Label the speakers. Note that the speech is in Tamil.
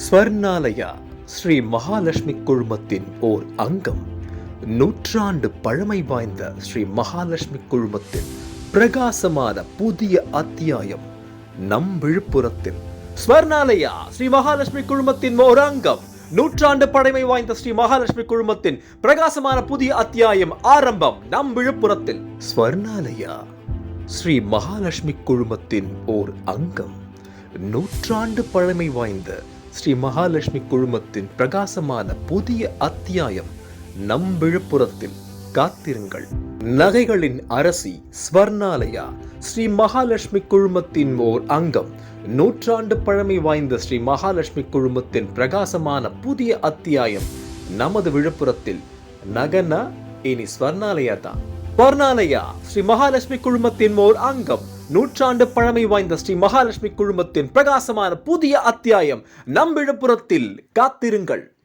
Speaker 1: ஸ்வர்ணாலயா ஸ்ரீ மகாலட்சுமி குழுமத்தின் ஓர் அங்கம். நூற்றாண்டு பழமை வாய்ந்த ஸ்ரீ மகாலட்சுமி குழுமத்தின் பிரகாசமான புதிய அத்தியாயம் நம் விழுப்புரத்தில். ஸ்வர்ணாலயா ஸ்ரீ மகாலட்சுமி குழுமத்தின் ஓர் அங்கம். நூற்றாண்டு பழமை வாய்ந்த ஸ்ரீ மகாலட்சுமி குழுமத்தின் பிரகாசமான புதிய அத்தியாயம் ஆரம்பம் நம் விழுப்புரத்தில். ஸ்வர்ணாலயா ஸ்ரீ மகாலட்சுமி குழுமத்தின் ஓர் அங்கம். நூற்றாண்டு பழமை வாய்ந்த ஸ்ரீ மகாலட்சுமி குழுமத்தின் பிரகாசமான புதிய அத்தியாயம் நம் விழுப்புரத்தில். காத்திருங்கள். நகைகளின் அரசி ஸ்வர்ணாலயா ஸ்ரீ மகாலட்சுமி குழுமத்தின் ஓர் அங்கம். நூற்றாண்டு பழமை வாய்ந்த ஸ்ரீ மகாலட்சுமி குழுமத்தின் பிரகாசமான புதிய அத்தியாயம் நமது விழுப்புரத்தில். நகனா இனி ஸ்வர்ணாலயா தான். ஸ்வர்ணாலயா ஸ்ரீ மகாலட்சுமி குழுமத்தின் ஓர் அங்கம். நூற்றாண்டு பழமை வாய்ந்த ஸ்ரீ மகாலட்சுமி குழுமத்தின் பிரகாசமான புதிய அத்தியாயம் நம் விழுப்புரத்தில். காத்திருங்கள்.